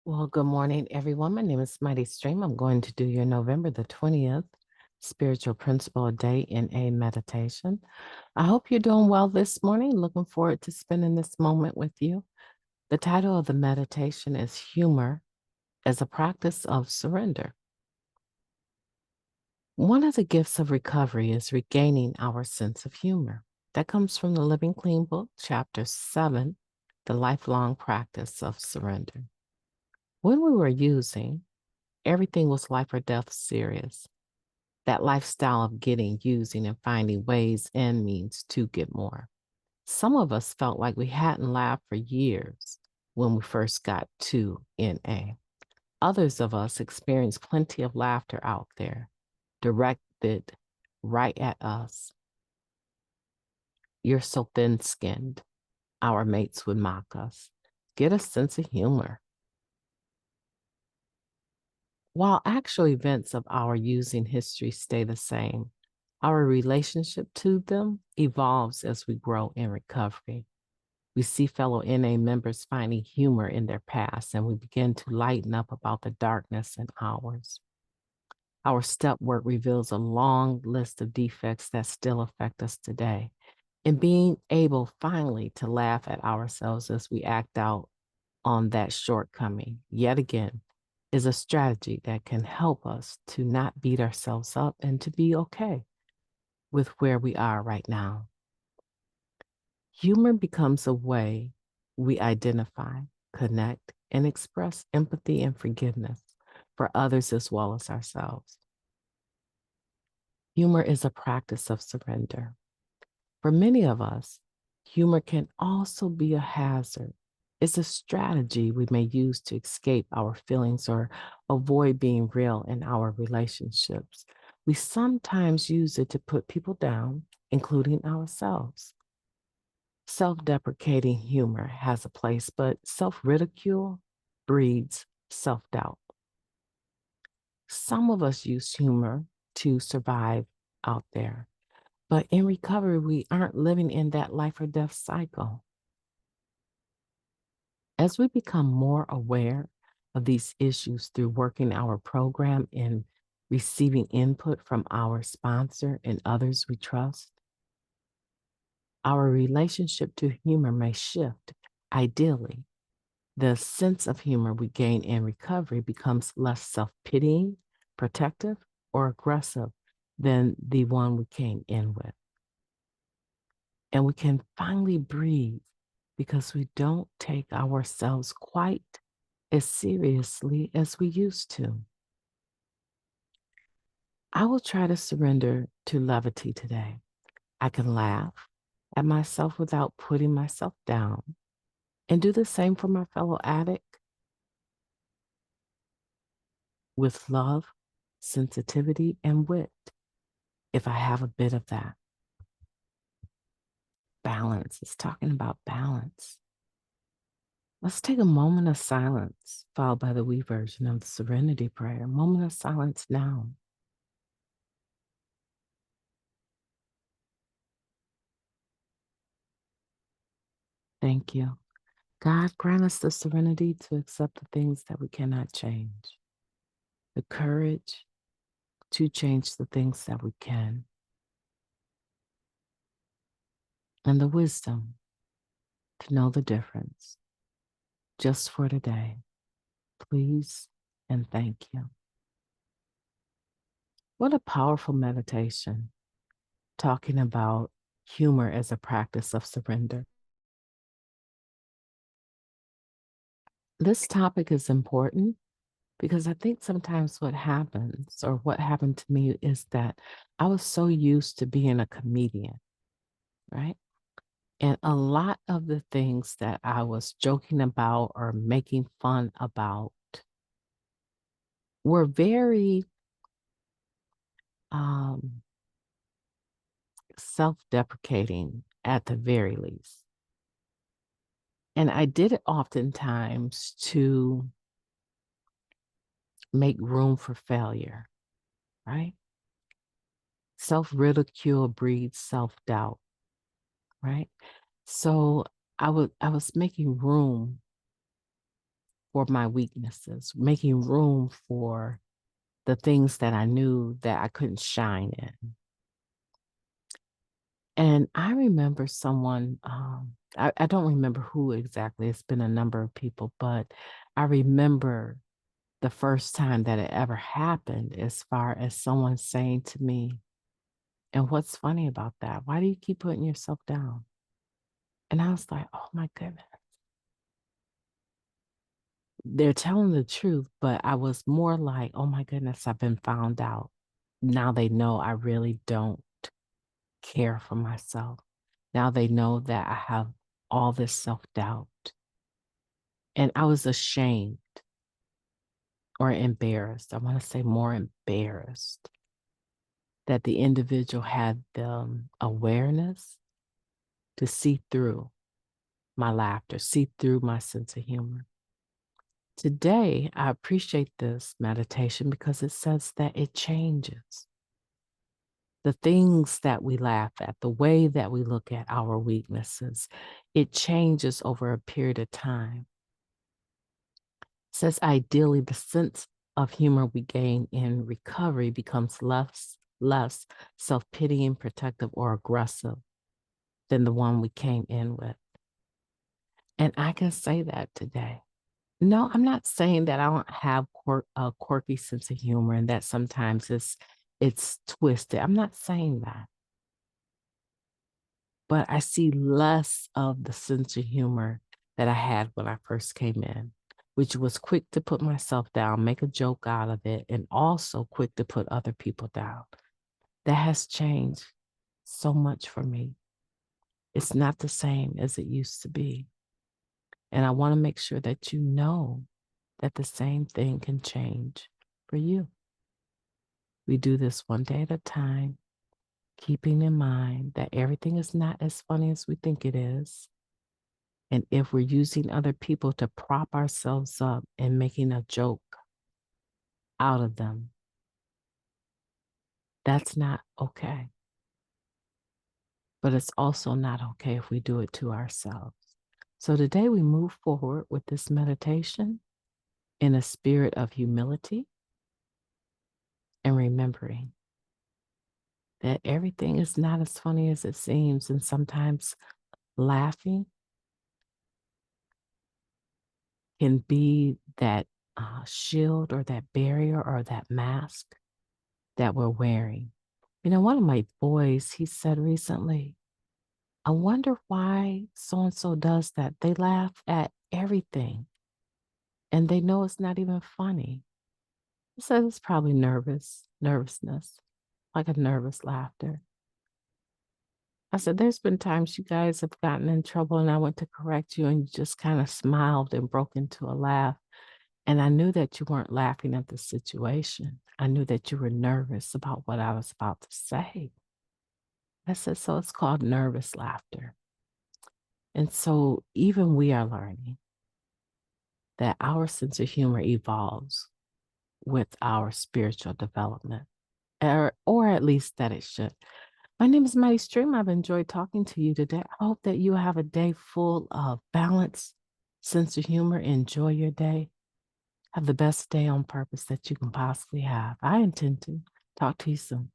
Well, good morning, everyone. My name is MightyStream. I'm going to do your November the 20th Spiritual Principle a Day in a Meditation. I hope you're doing well this morning. Looking forward to spending this moment with you. The title of the meditation is Humor as a Practice of Surrender. One of the gifts of recovery is regaining our sense of humor. That comes from the Living Clean book, chapter 7, The Lifelong Practice of Surrender. When we were using, everything was life or death serious. That lifestyle of getting, using, and finding ways and means to get more. Some of us felt like we hadn't laughed for years when we first got to NA. Others of us experienced plenty of laughter out there, directed right at us. You're so thin-skinned, our mates would mock us. Get a sense of humor. While actual events of our using history stay the same, our relationship to them evolves as we grow in recovery. We see fellow NA members finding humor in their past, and we begin to lighten up about the darkness in ours. Our step work reveals a long list of defects that still affect us today. And being able finally to laugh at ourselves as we act out on that shortcoming, yet again, is a strategy that can help us to not beat ourselves up and to be okay with where we are right now. Humor becomes a way we identify, connect, and express empathy and forgiveness for others as well as ourselves. Humor is a practice of surrender. For many of us, humor can also be a hazard. It's a strategy we may use to escape our feelings or avoid being real in our relationships. We sometimes use it to put people down, including ourselves. Self-deprecating humor has a place, but self-ridicule breeds self-doubt. Some of us use humor to survive out there, but in recovery, we aren't living in that life or death cycle. As we become more aware of these issues through working our program and receiving input from our sponsor and others we trust, our relationship to humor may shift. Ideally, the sense of humor we gain in recovery becomes less self-pitying, protective, or aggressive than the one we came in with. And we can finally breathe because we don't take ourselves quite as seriously as we used to. I will try to surrender to levity today. I can laugh at myself without putting myself down and do the same for my fellow addict with love, sensitivity, and wit, if I have a bit of that. Balance. It's talking about balance. Let's take a moment of silence, followed by the we version of the Serenity Prayer. Moment of silence now. Thank you. God, grant us the serenity to accept the things that we cannot change, the courage to change the things that we can, and the wisdom to know the difference just for today. Please and thank you. What a powerful meditation, talking about humor as a practice of surrender. This topic is important because I think sometimes what happens, or what happened to me, is that I was so used to being a comedian, right? And a lot of the things that I was joking about or making fun about were very self-deprecating at the very least. And I did it oftentimes to make room for failure, right? Self-ridicule breeds self-doubt, right? So I was making room for my weaknesses, making room for the things that I knew that I couldn't shine in. And I remember someone, I don't remember who exactly, it's been a number of people, but I remember the first time that it ever happened, as far as someone saying to me, "And what's funny about that? Why do you keep putting yourself down?" And I was like, oh my goodness. They're telling the truth, but I was more like, oh my goodness, I've been found out. Now they know I really don't care for myself. Now they know that I have all this self-doubt. And I was ashamed or embarrassed. I want to say more embarrassed that the individual had the awareness to see through my laughter, see through my sense of humor. Today, I appreciate this meditation because it says that it changes. The things that we laugh at, the way that we look at our weaknesses, it changes over a period of time. It says ideally the sense of humor we gain in recovery becomes less self-pitying, protective, or aggressive than the one we came in with. And I can say that today. No, I'm not saying that I don't have a quirky sense of humor and that sometimes it's twisted. I'm not saying that. But I see less of the sense of humor that I had when I first came in, which was quick to put myself down, make a joke out of it, and also quick to put other people down. That has changed so much for me. It's not the same as it used to be. And I want to make sure that you know that the same thing can change for you. We do this one day at a time, keeping in mind that everything is not as funny as we think it is. And if we're using other people to prop ourselves up and making a joke out of them, that's not okay. But it's also not okay if we do it to ourselves. So today we move forward with this meditation in a spirit of humility and remembering that everything is not as funny as it seems. And sometimes laughing can be that shield or that barrier or that mask that we're wearing. You know, one of my boys, he said recently, I wonder why so-and-so does that. They laugh at everything and they know it's not even funny. He said it's probably nervousness, like a nervous laughter. I said, there's been times you guys have gotten in trouble and I went to correct you and you just kind of smiled and broke into a laugh. And I knew that you weren't laughing at the situation. I knew that you were nervous about what I was about to say. I said, so it's called nervous laughter. And so even we are learning that our sense of humor evolves with our spiritual development, or at least that it should. My name is Mighty Stream. I've enjoyed talking to you today. I hope that you have a day full of balance, sense of humor. Enjoy your day. Have the best day on purpose that you can possibly have. I intend to. Talk to you soon.